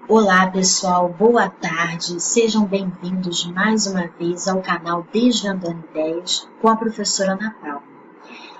Olá pessoal, boa tarde, sejam bem-vindos mais uma vez ao canal Desvendando Ideias com a professora Ana Paula.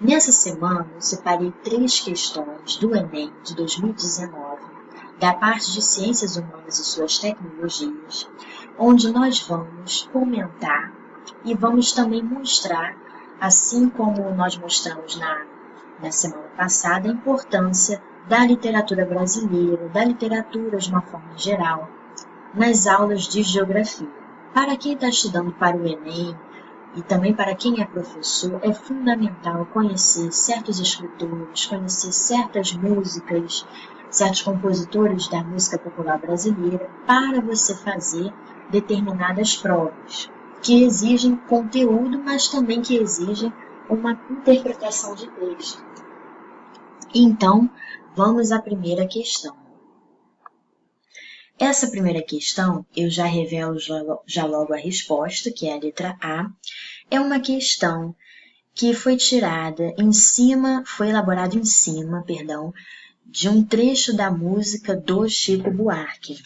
Nessa semana eu separei 3 questões do Enem de 2019, da parte de Ciências Humanas e suas tecnologias, onde nós vamos comentar e vamos também mostrar, assim como nós mostramos na semana passada, a importância da literatura brasileira, da literatura de uma forma geral, nas aulas de geografia. Para quem está estudando para o Enem e também para quem é professor, é fundamental conhecer certos escritores, conhecer certas músicas, certos compositores da música popular brasileira, para você fazer determinadas provas, que exigem conteúdo, mas também que exigem uma interpretação de texto. Então, vamos à primeira questão. Essa primeira questão, eu já revelo já logo a resposta, que é a letra A. É uma questão que foi elaborada em cima, de um trecho da música do Chico Buarque.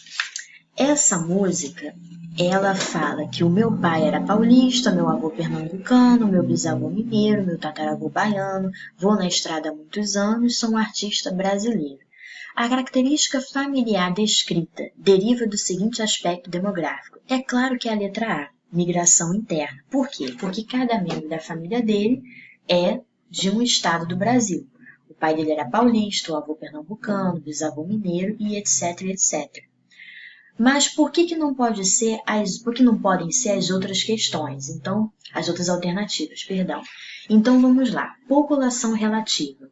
Essa música, ela fala que o meu pai era paulista, meu avô pernambucano, meu bisavô mineiro, meu tataravô baiano, vou na estrada há muitos anos, sou um artista brasileiro. A característica familiar descrita deriva do seguinte aspecto demográfico. É claro que é a letra A, migração interna. Por quê? Porque cada membro da família dele é de um estado do Brasil. O pai dele era paulista, o avô pernambucano, o bisavô mineiro e etc, etc. Mas por que não pode ser por que não podem ser as outras questões? Então, as outras alternativas, perdão. Então vamos lá. População relativa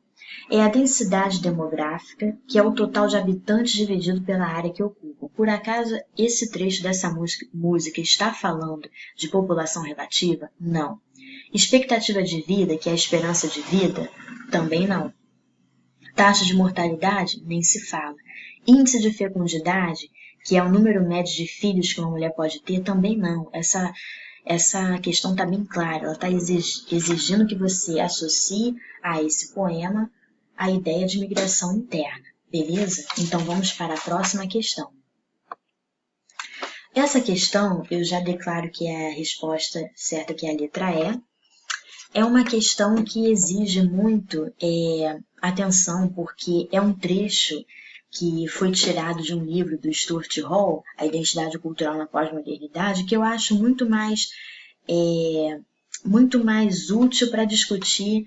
é a densidade demográfica, que é o total de habitantes dividido pela área que ocupam. Por acaso esse trecho dessa música está falando de população relativa? Não. Expectativa de vida, que é a esperança de vida? Também não. Taxa de mortalidade? Nem se fala. Índice de fecundidade, que é o número médio de filhos que uma mulher pode ter? Também não. Essa questão está bem clara. Ela está exigindo que você associe a esse poema a ideia de migração interna. Beleza? Então vamos para a próxima questão. Essa questão, eu já declaro que é a resposta certa, que é a letra E. É uma questão que exige muito atenção, porque é um trecho que foi tirado de um livro do Stuart Hall, A Identidade Cultural na Pós-Modernidade, que eu acho muito mais útil para discutir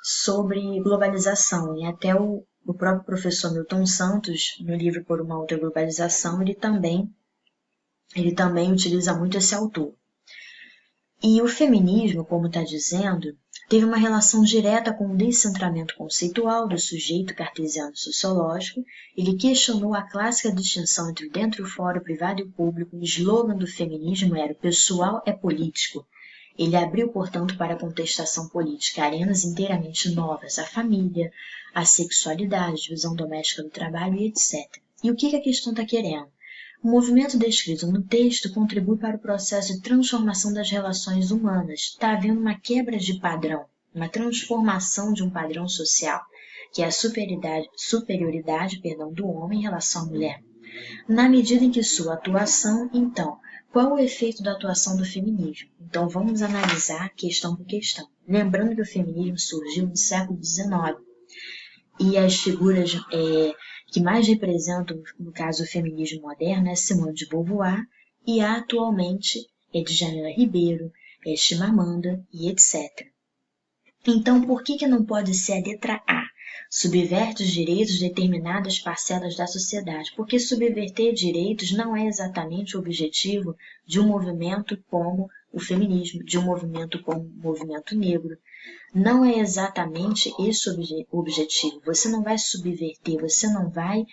sobre globalização. E até o próprio professor Milton Santos, no livro Por uma Outra Globalização, ele também utiliza muito esse autor. E o feminismo, como está dizendo, teve uma relação direta com o descentramento conceitual do sujeito cartesiano sociológico. Ele questionou a clássica distinção entre o dentro e o fora, o privado e o público. O slogan do feminismo era: o pessoal é político. Ele abriu, portanto, para a contestação política arenas inteiramente novas: a família, a sexualidade, a divisão doméstica do trabalho e etc. E o que a questão está querendo? O movimento descrito no texto contribui para o processo de transformação das relações humanas. Está havendo uma quebra de padrão, uma transformação de um padrão social, que é a superioridade do homem em relação à mulher. Na medida em que sua atuação, então, qual o efeito da atuação do feminismo? Então vamos analisar questão por questão. Lembrando que o feminismo surgiu no século XIX e as figuras que mais representam, no caso, o feminismo moderno é Simone de Beauvoir e atualmente é Djanila Ribeiro, Chimamanda e etc. Então, por que não pode ser a letra A? Subverte os direitos de determinadas parcelas da sociedade, porque subverter direitos não é exatamente o objetivo de um movimento como o feminismo, de um movimento como o movimento negro. Não é exatamente esse o objetivo. Você não vai subverter, você não vai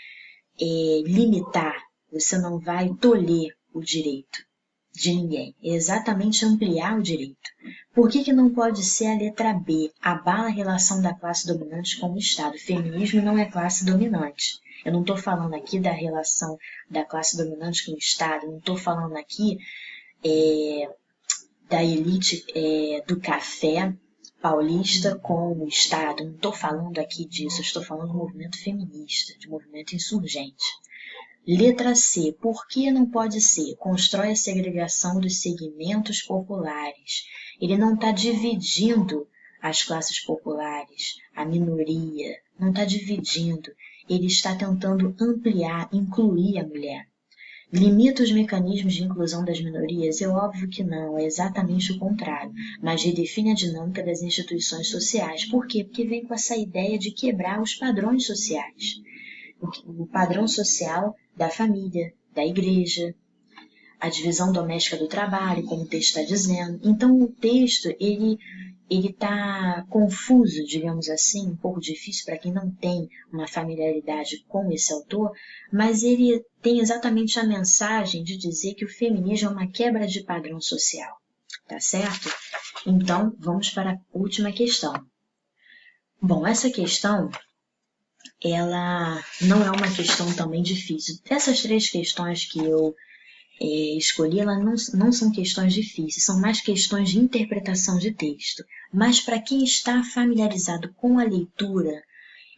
limitar, você não vai tolher o direito de ninguém. É exatamente ampliar o direito. Por que não pode ser a letra B? Abala a relação da classe dominante com o Estado. O feminismo não é classe dominante. Eu não estou falando aqui da relação da classe dominante com o Estado, eu não estou falando aqui da elite do café paulista com o Estado. Não estou falando aqui disso, eu estou falando do movimento feminista, de movimento insurgente. Letra C. Por que não pode ser? Constrói a segregação dos segmentos populares. Ele não está dividindo as classes populares, a minoria, não está dividindo. Ele está tentando ampliar, incluir a mulher. Limita os mecanismos de inclusão das minorias? É óbvio que não, é exatamente o contrário, mas redefine a dinâmica das instituições sociais. Por quê? Porque vem com essa ideia de quebrar os padrões sociais. O padrão social da família, da igreja, a divisão doméstica do trabalho, como o texto está dizendo. Então, o texto, ele está confuso, digamos assim, um pouco difícil para quem não tem uma familiaridade com esse autor, mas ele tem exatamente a mensagem de dizer que o feminismo é uma quebra de padrão social, tá certo? Então, vamos para a última questão. Bom, essa questão, ela não é uma questão também difícil. Essas 3 questões que eu escolhi, elas não são questões difíceis, são mais questões de interpretação de texto. Mas para quem está familiarizado com a leitura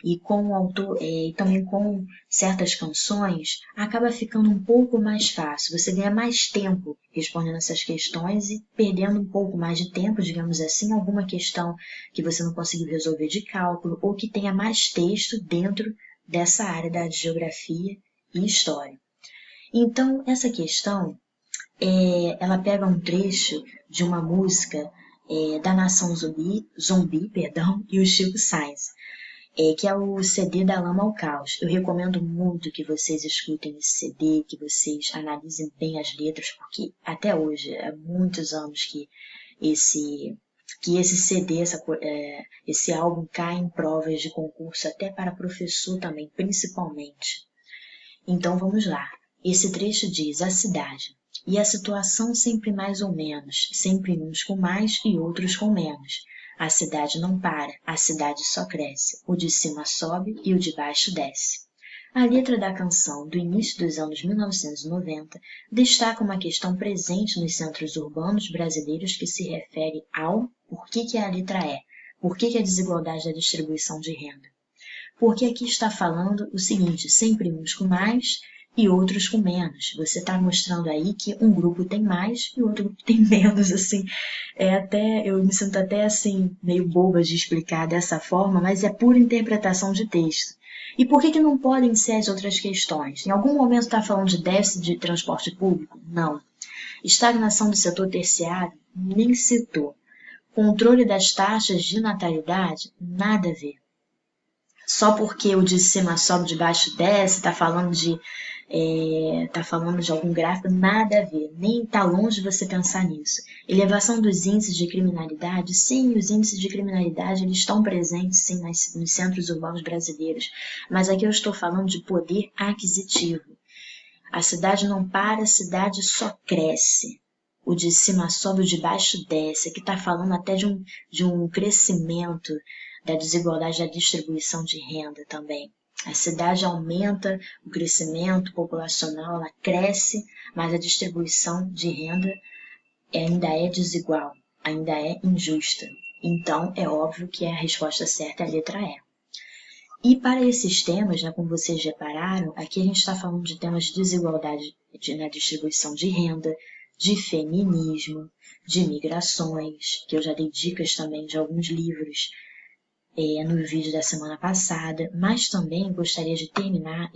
e com o autor, e também com certas canções, acaba ficando um pouco mais fácil. Você ganha mais tempo respondendo essas questões e perdendo um pouco mais de tempo, digamos assim, alguma questão que você não conseguiu resolver de cálculo ou que tenha mais texto dentro dessa área da geografia e história. Então, essa questão, ela pega um trecho de uma música da Nação Zumbi, e o Chico Sainz, que é o CD Da Lama ao Caos. Eu recomendo muito que vocês escutem esse CD, que vocês analisem bem as letras, porque até hoje, há muitos anos que esse CD, esse álbum cai em provas de concurso, até para professor também, principalmente. Então vamos lá. Esse trecho diz: a cidade. E a situação sempre mais ou menos, sempre uns com mais e outros com menos. A cidade não para, a cidade só cresce. O de cima sobe e o de baixo desce. A letra da canção, do início dos anos 1990, destaca uma questão presente nos centros urbanos brasileiros que se refere ao por que a letra é, por que a desigualdade da distribuição de renda. Porque aqui está falando o seguinte: sempre uns com mais e outros com menos. Você está mostrando aí que um grupo tem mais e o outro grupo tem menos, assim. Eu me sinto até assim, meio boba de explicar dessa forma, mas é pura interpretação de texto. E por que não podem ser as outras questões? Em algum momento está falando de déficit de transporte público? Não. Estagnação do setor terciário? Nem citou. Controle das taxas de natalidade? Nada a ver. Só porque o de cima sobe, de baixo desce, está falando de algum gráfico, nada a ver, nem está longe de você pensar nisso. Elevação dos índices de criminalidade, sim, os índices de criminalidade eles estão presentes sim nos centros urbanos brasileiros, mas aqui eu estou falando de poder aquisitivo. A cidade não para, a cidade só cresce. O de cima sobe, o de baixo desce. Aqui está falando até de um crescimento da desigualdade da distribuição de renda também. A cidade aumenta o crescimento populacional, ela cresce, mas a distribuição de renda ainda é desigual, ainda é injusta. Então, é óbvio que a resposta certa é a letra E. E para esses temas, como vocês repararam, aqui a gente está falando de temas de desigualdade na distribuição de renda, de feminismo, de migrações, que eu já dei dicas também de alguns livros no vídeo da semana passada, mas também gostaria de terminar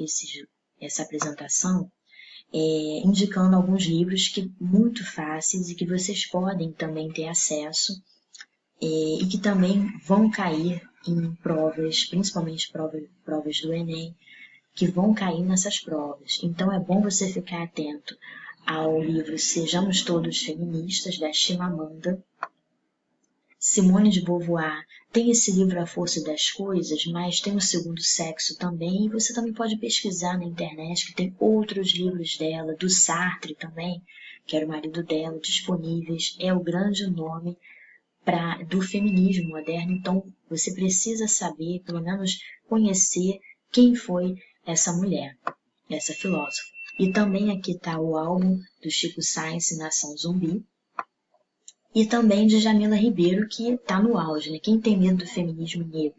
essa apresentação indicando alguns livros muito fáceis e que vocês podem também ter acesso e que também vão cair em provas, principalmente provas do Enem, que vão cair nessas provas. Então é bom você ficar atento ao livro Sejamos Todos Feministas, da Chimamanda. Simone de Beauvoir tem esse livro A Força das Coisas, mas tem o Segundo Sexo também, e você também pode pesquisar na internet que tem outros livros dela, do Sartre também, que era o marido dela, disponíveis. É o grande nome do feminismo moderno, então você precisa saber, pelo menos conhecer quem foi essa mulher, essa filósofa. E também aqui está o álbum do Chico Sainz, Nação Zumbi, e também de Jamila Ribeiro, que está no auge, né? Quem tem medo do feminismo negro?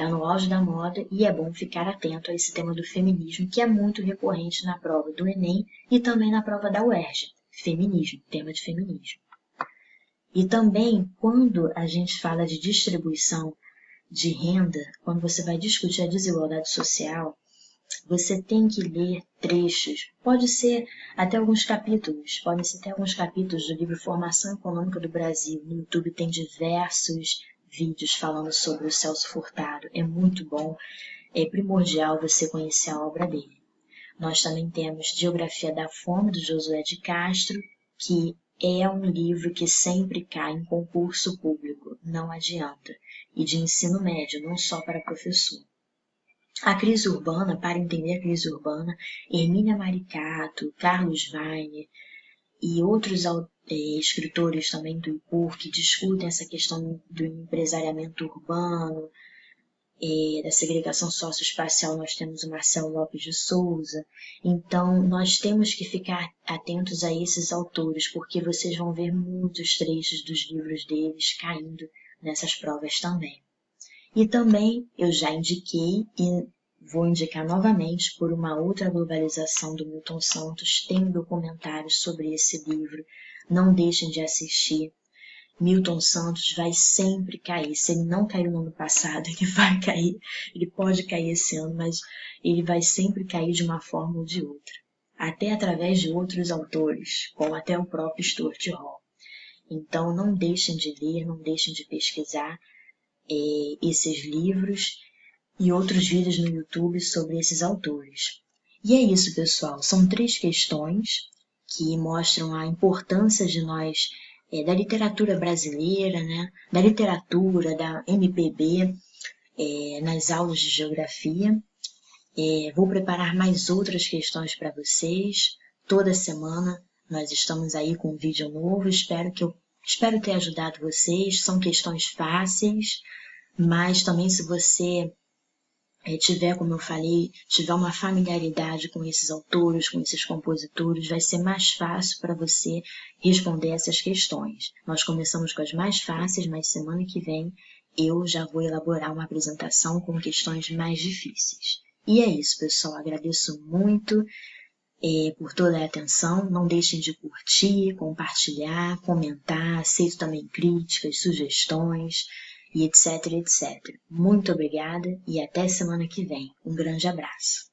está no auge da moda e é bom ficar atento a esse tema do feminismo, que é muito recorrente na prova do Enem e também na prova da UERJ. Feminismo, tema de feminismo. E também, quando a gente fala de distribuição de renda, quando você vai discutir a desigualdade social, você tem que ler trechos, pode ser até alguns capítulos, podem ser até alguns capítulos do livro Formação Econômica do Brasil. No YouTube tem diversos vídeos falando sobre o Celso Furtado, é muito bom, é primordial você conhecer a obra dele. Nós também temos Geografia da Fome, do Josué de Castro, que é um livro que sempre cai em concurso público, não adianta, e de ensino médio, não só para professor. A crise urbana, para entender a crise urbana, Hermínia Maricato, Carlos Weiner e outros escritores também do IPUR que discutem essa questão do empresariamento urbano, da segregação socioespacial, nós temos o Marcelo Lopes de Souza. Então, nós temos que ficar atentos a esses autores, porque vocês vão ver muitos trechos dos livros deles caindo nessas provas também. E também eu já indiquei e vou indicar novamente por Uma Outra Globalização do Milton Santos. Tem um documentário sobre esse livro, não deixem de assistir. Milton Santos vai sempre cair. Se ele não caiu no ano passado, ele vai cair. Ele pode cair esse ano, mas ele vai sempre cair de uma forma ou de outra. Até através de outros autores, como até o próprio Stuart Hall. Então não deixem de ler, não deixem de pesquisar esses livros e outros vídeos no YouTube sobre esses autores. E é isso, pessoal. São 3 questões que mostram a importância de nós, da literatura brasileira, né? Da literatura, da MPB, nas aulas de geografia. Vou preparar mais outras questões para vocês. Toda semana nós estamos aí com um vídeo novo. Espero ter ajudado vocês. São questões fáceis, mas também se você tiver, como eu falei, tiver uma familiaridade com esses autores, com esses compositores, vai ser mais fácil para você responder essas questões. Nós começamos com as mais fáceis, mas semana que vem eu já vou elaborar uma apresentação com questões mais difíceis. E é isso, pessoal. Agradeço muito por toda a atenção. Não deixem de curtir, compartilhar, comentar. Aceito também críticas, sugestões e etc, etc. Muito obrigada e até semana que vem. Um grande abraço.